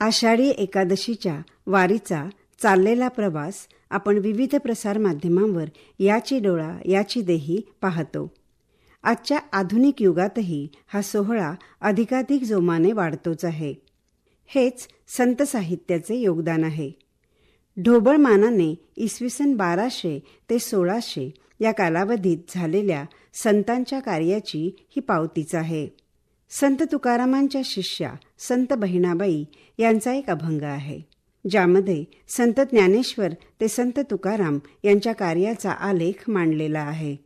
आषाढी एकादशीच्या वारीचा चाललेला प्रवास आपण विविध प्रसारमाध्यमांवर याची डोळा याची देही पाहतो. आजच्या आधुनिक युगातही हा सोहळा अधिकाधिक जोमाने वाढतोच आहे. हेच संत साहित्याचे योगदान आहे. ढोबळमानाने इसवी 1200 ते 1600 या कालावधीत झालेल्या संतांच्या कार्याची ही पावतीच आहे. संत तुकारामांच्या शिष्या संत बहिणाबाई यांचा एक अभंग आहे, ज्यामध्ये संत ज्ञानेश्वर ते संत तुकाराम यांच्या कार्याचा आलेख मांडलेला आहे.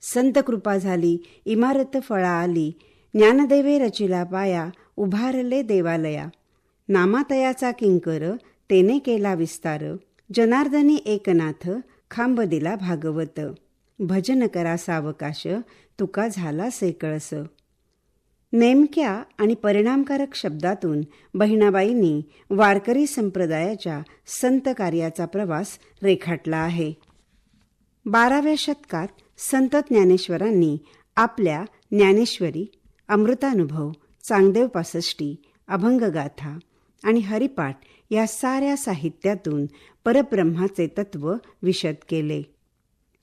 संत कृपा झाली इमारत फळा आली, ज्ञानदेवे रचिला पाया, उभारले देवालया. नामातयाचा किंकर तेने केला विस्तार, जनार्दनी एकनाथ खांब दिला भागवत. भजन करा सावकाश तुका झाला सेकळस. नेमक्या आणि परिणामकारक शब्दातून बहिणाबाईंनी वारकरी संप्रदायाच्या संत कार्याचा प्रवास रेखाटला आहे. 12व्या शतकात संत ज्ञानेश्वरांनी आपल्या ज्ञानेश्वरी, अमृतानुभव, चांगदेव पासष्टी, अभंगगाथा आणि हरिपाठ या साऱ्या साहित्यातून परब्रह्माचे तत्व विशद केले.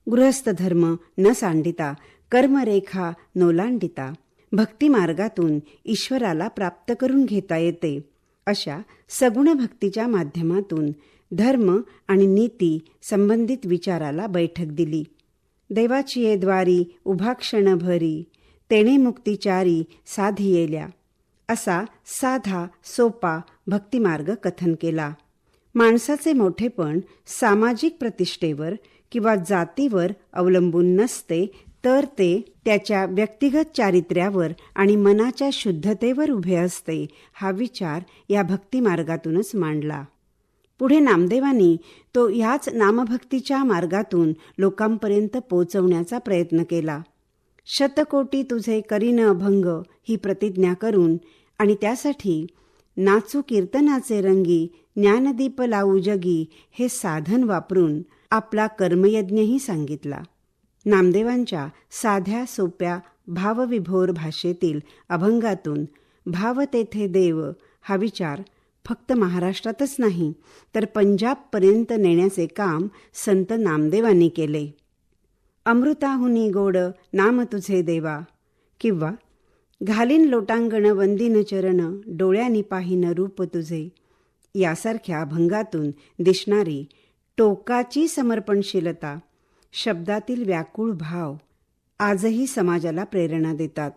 गृहस्थ धर्म न सांडिता, कर्मरेखा नोलांडिता, भक्तिमार्गातून ईश्वराला प्राप्त करून घेता येते अशा सगुण भक्तीच्या माध्यमातून धर्म आणि नीती संबंधित विचाराला बैठक दिली. देवाची ये द्वारी उभा क्षण भरी, तेणे मुक्तिचारी साधी येल्या असा साधा सोपा भक्तिमार्ग कथन केला. माणसाचे मोठेपण सामाजिक प्रतिष्ठेवर किंवा जातीवर अवलंबून नसते, तर ते त्याच्या व्यक्तिगत चारित्र्यावर आणि मनाच्या शुद्धतेवर उभे असते, हा विचार या भक्तिमार्गातूनच मांडला. पुढे नामदेवांनी तो ह्याच नामभक्तीच्या मार्गातून लोकांपर्यंत पोचवण्याचा प्रयत्न केला. शतकोटी तुझे करीन अभंग ही प्रतिज्ञा करून आणि त्यासाठी नाचू कीर्तनाचे रंगी, ज्ञानदीप लावू जगी हे साधन वापरून आपला कर्मयज्ञही सांगितला. नामदेवांच्या साध्या सोप्या भावविभोर भाषेतील अभंगातून भाव तेथे देव हा विचार फक्त महाराष्ट्रातच नाही तर पंजाबपर्यंत नेण्याचे काम संत नामदेवांनी केले. अमृताहुनी गोड नाम तुझे देवा किंवा घालीन लोटांगण वंदीन चरण, डोळ्यांनी पाहीन रूप तुझे यासारख्या अभंगातून दिसणारी टोकाची समर्पणशीलता, शब्दातील व्याकुळ भाव आजही समाजाला प्रेरणा देतात.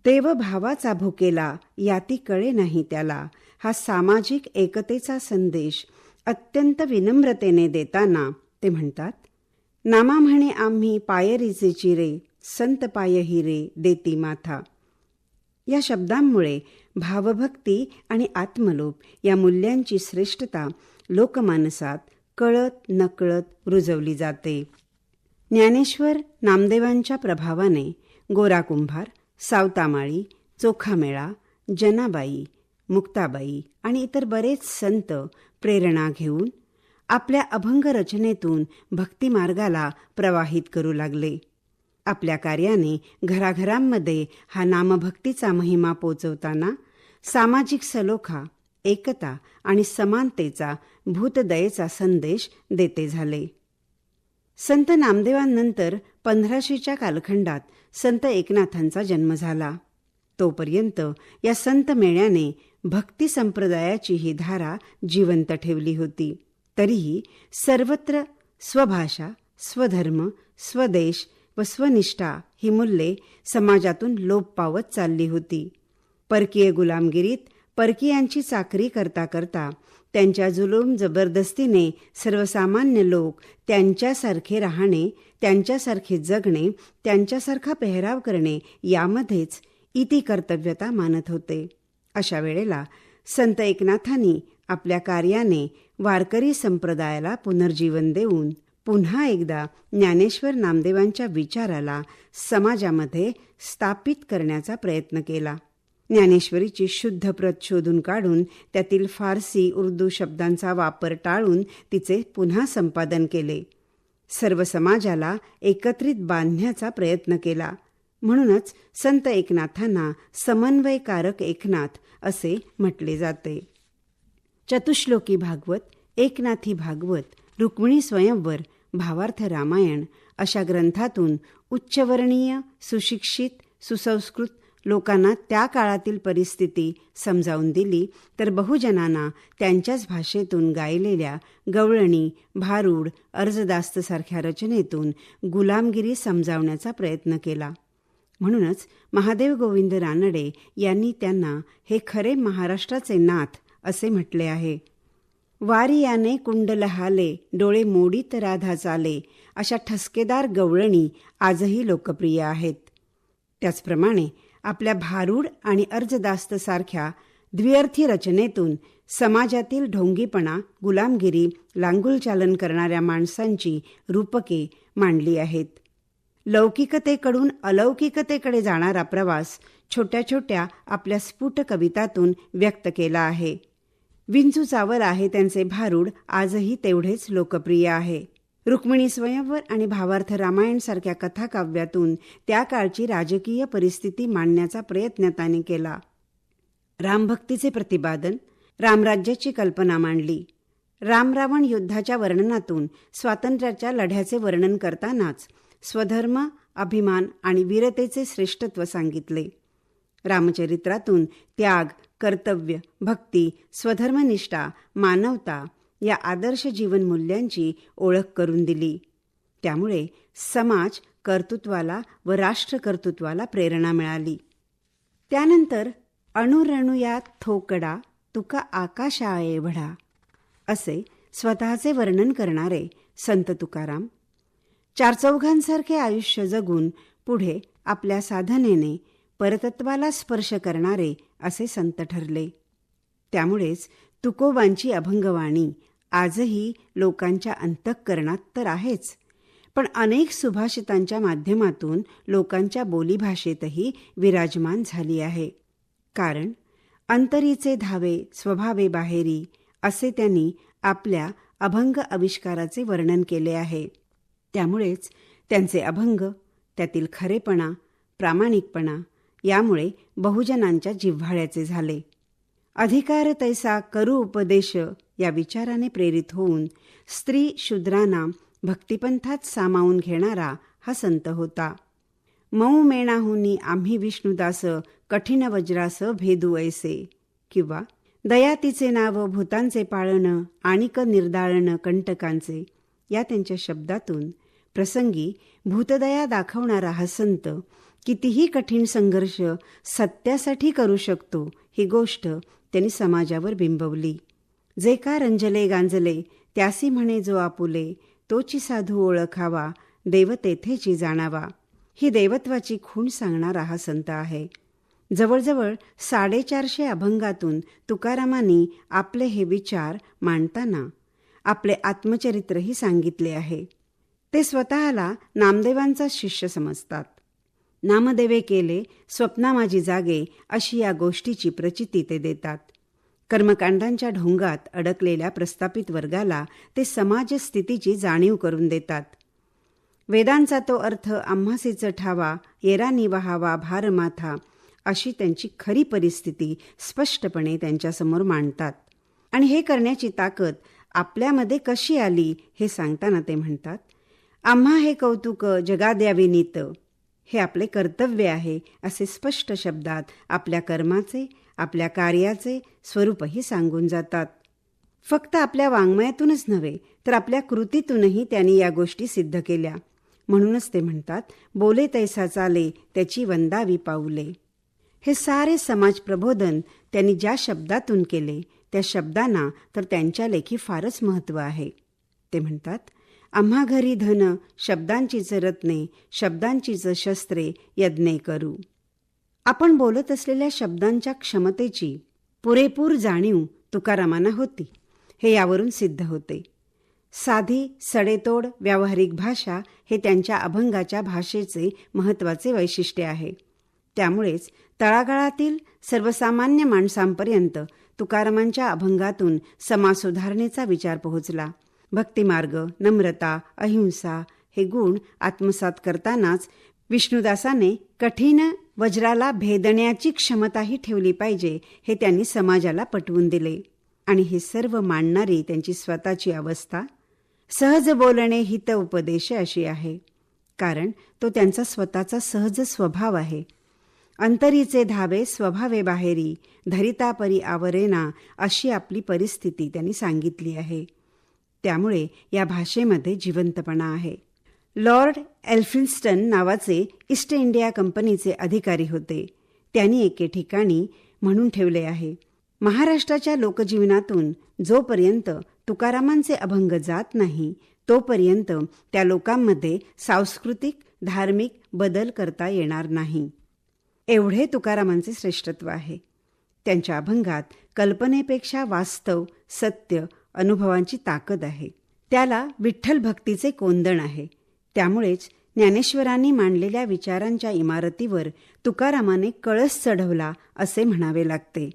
देव भावाचा भुकेला याती कळे नाही त्याला हा सामाजिक एकतेचा संदेश अत्यंत विनम्रतेने देताना ते म्हणतात, नामा म्हणे आम्ही पायरीचे चिरे, संत पाय हिरे देती माथा. या शब्दांमुळे भावभक्ती आणि आत्मलोभ या मूल्यांची श्रेष्ठता लोकमानसात कळत नकळत रुजवली जाते. ज्ञानेश्वर नामदेवांच्या प्रभावाने गोरा कुंभार, सावतामाळी, चोखामेळा, जनाबाई, मुक्ताबाई आणि इतर बरेच संत प्रेरणा घेऊन आपल्या अभंग रचनेतून भक्तिमार्गाला प्रवाहित करू लागले. आपल्या कार्याने घराघरांमध्ये हा नामभक्तीचा महिमा पोचवताना सामाजिक सलोखा, एकता आणि समानतेचा, भूतदयेचा संदेश देते झाले. संत नामदेवांनंतर 1500च्या कालखंडात संत एकनाथांचा जन्म झाला. तोपर्यंत या संत मेळ्याने भक्ती संप्रदायाची ही धारा जिवंत ठेवली होती. तरीही सर्वत्र स्वभाषा, स्वधर्म, स्वदेश व स्वनिष्ठा ही मूल्ये समाजातून लोप पावत चालली होती. परकीय गुलामगिरीत परकीयांची चाकरी करता करता त्यांच्या जुलूम जबरदस्तीने सर्वसामान्य लोक त्यांच्यासारखे राहणे, त्यांच्यासारखे जगणे, त्यांच्यासारखा पेहराव करणे यामध्येच इति कर्तव्यता मानत होते. अशा वेळेला संत एकनाथांनी आपल्या कार्याने वारकरी संप्रदायाला पुनर्जीवन देऊन पुन्हा एकदा ज्ञानेश्वर नामदेवांच्या विचाराला समाजामध्ये स्थापित करण्याचा प्रयत्न केला. ज्ञानेश्वरीची शुद्ध प्रत शोधून काढून त्यातील फारसी, उर्दू शब्दांचा वापर टाळून तिचे पुन्हा संपादन केले. सर्व समाजाला एकत्रित बांधण्याचा प्रयत्न केला. म्हणूनच संत एकनाथांना समन्वयकारक एकनाथ असे म्हटले जाते. चतुश्लोकी भागवत, एकनाथी भागवत, रुक्मिणी स्वयंवर, भावार्थ रामायण अशा ग्रंथातून उच्चवर्णीय, सुशिक्षित, सुसंस्कृत लोकांना त्या काळातील परिस्थिती समजावून दिली, तर बहुजनांना त्यांच्याच भाषेतून गायलेल्या गवळणी, भारूड, अर्जदास्तसारख्या रचनेतून गुलामगिरी समजावण्याचा प्रयत्न केला. म्हणूनच महादेव गोविंद रानडे यांनी त्यांना हे खरे महाराष्ट्राचे नाथ असे म्हटले आहे. वारी याने कुंडल हाले, डोळे मोडीत राधा चाले अशा ठसकेदार गवळणी आजही लोकप्रिय आहेत. त्याचप्रमाणे आपल्या भारूड आणि अर्जदास्त सारख्या द्विअर्थी रचनेतून समाजातील ढोंगीपणा, गुलामगिरी, लांगुलचालन करणाऱ्या माणसांची रूपके मांडली आहेत. लौकिकतेकडून अलौकिकतेकडे जाणारा प्रवास छोट्या छोट्या आपल्या स्फुट कवितातून व्यक्त केला आहे. विंचू चावल आहे त्यांचे भारूड आजही तेवढेच लोकप्रिय आहे. रुक्मिणी स्वयंवर आणि भावार्थ रामायण सारख्या कथाकाव्यातून त्या काळची राजकीय परिस्थिती मांडण्याचा प्रयत्न त्याने केला. रामभक्तीचे प्रतिपादन, रामराज्याची कल्पना मांडली. रामरावण युद्धाच्या वर्णनातून स्वातंत्र्याच्या लढ्याचे वर्णन करतानाच स्वधर्म, अभिमान आणि वीरतेचे श्रेष्ठत्व सांगितले. रामचरित्रातून त्याग, कर्तव्य, भक्ती, स्वधर्मनिष्ठा, मानवता या आदर्श जीवन मूल्यांची ओळख करून दिली. त्यामुळे समाज कर्तृत्वाला व राष्ट्रकर्तृत्वाला प्रेरणा मिळाली. त्यानंतर अणुरणुयात थोकडा तुका आकाशा एवढा असे स्वतःचे वर्णन करणारे संत तुकाराम चारचौघांसारखे आयुष्य जगून पुढे आपल्या साधनेने परतत्वाला स्पर्श करणारे असे संत ठरले. त्यामुळेच तुकोबांची अभंगवाणी आजही लोकांच्या अंतःकरणात तर आहेच, पण अनेक सुभाषितांच्या माध्यमातून लोकांच्या बोलीभाषेतही विराजमान झाली आहे. कारण अंतरीचे धावे स्वभावे बाहेरी असे त्यांनी आपल्या अभंग आविष्काराचे वर्णन केले आहे. त्यामुळेच त्यांचे अभंग, त्यातील खरेपणा, प्रामाणिकपणा यामुळे बहुजनांच्या जिव्हाळ्याचे झाले. अधिकार तैसा करू उपदेश या विचाराने प्रेरित होऊन स्त्री शूद्रांना भक्तिपंथात सामावून घेणारा हा संत होता. मऊ मेणाहुनी आम्ही विष्णुदास कठीण वज्रास भेदू ऐसे किंवा दया तिचे नाव भूतांचे पाळण आणिक निर्दाळण कंटकांचे या त्यांच्या शब्दातून प्रसंगी भूतदया दाखवणारा हा संत कितीही कठीण संघर्ष सत्यासाठी करू शकतो ही गोष्ट त्यांनी समाजावर बिंबवली. जे का रंजले गांजले त्यासी म्हणे जो आपुले तोची साधू ओळखावा देव तेथेची जाणावा ही देवत्वाची खूण सांगणारा हा संत आहे. जवळजवळ 450 अभंगातून तुकारामांनी आपले हे विचार मांडताना आपले आत्मचरित्रही सांगितले आहे. ते स्वतःला नामदेवांचा शिष्य समजतात. नामदेवे केले स्वप्ना माझी जागे अशी या गोष्टीची प्रचिती ते देतात. कर्मकांडांच्या ढोंगात अडकलेल्या प्रस्थापित वर्गाला ते समाज स्थितीची जाणीव करून देतात. वेदांचा तो अर्थ आम्हासीच ठावा येरानी वहावा भार माथा अशी त्यांची खरी परिस्थिती स्पष्टपणे त्यांच्यासमोर मांडतात. आणि हे करण्याची ताकद आपल्यामध्ये कशी आली हे सांगताना ते म्हणतात, आम्हा हे कौतुक जगा द्यावे नीत, हे आपले कर्तव्य आहे असे स्पष्ट शब्दात आपल्या कर्माचे, आपल्या कार्याचे स्वरूपही सांगून जातात. फक्त आपल्या वाङ्मयातूनच नव्हे तर आपल्या कृतीतूनही त्यांनी या गोष्टी सिद्ध केल्या. म्हणूनच ते म्हणतात, बोले तैसा चाले त्याची वंदावी पाऊले. हे सारे समाज प्रबोधन त्यांनी ज्या शब्दातून केले त्या शब्दांना तर त्यांच्या लेखी फारच महत्त्व आहे. ते म्हणतात, आम्हा घरी धन शब्दांचीच रत्ने शब्दांचीच शस्त्रे यज्ञे करू. आपण बोलत असलेल्या शब्दांच्या क्षमतेची पुरेपूर जाणीव तुकारामांना होती हे यावरून सिद्ध होते. साधी सडेतोड व्यावहारिक भाषा हे त्यांच्या अभंगाच्या भाषेचे महत्त्वाचे वैशिष्ट्य आहे. त्यामुळेच तळागाळातील सर्वसामान्य माणसांपर्यंत तुकारामांच्या अभंगातून समाज सुधारणेचा विचार पोहोचला. भक्तिमार्ग, नम्रता, अहिंसा हे गुण आत्मसात करतानाच विष्णुदासाने कठीण वज्राला भेदण्याची क्षमताही ठेवली पाहिजे हे त्यांनी समाजाला पटवून दिले. आणि हे सर्व मांडणारी त्यांची स्वतःची अवस्था. सहज बोलणे हित उपदेश अशी आहे, कारण तो त्यांचा स्वतःचा सहज स्वभाव आहे. अंतरीचे धावे स्वभावे बाहेरी, धरिता परी आवरेना, अशी आपली परिस्थिती त्यांनी सांगितली आहे. त्यामुळे या भाषेमध्ये जिवंतपणा आहे. लॉर्ड एल्फिन्स्टन नावाचे ईस्ट इंडिया कंपनीचे अधिकारी होते. त्यांनी एके ठिकाणी म्हणून ठेवले आहे, महाराष्ट्राच्या लोकजीवनातून जोपर्यंत तुकारामांचे अभंग जात नाही तोपर्यंत त्या लोकांमध्ये सांस्कृतिक धार्मिक बदल करता येणार नाही. एवढे तुकारामांचे श्रेष्ठत्व आहे. त्यांच्या अभंगात कल्पनेपेक्षा वास्तव, सत्य, अनुभवांची ताकद आहे. त्याला विठ्ठल भक्तीचे कोंदण आहे. त्यामुळेच ज्ञानेश्वरांनी मांडलेल्या विचारांच्या इमारतीवर तुकारामाने कळस चढवला असे म्हणावे लागते.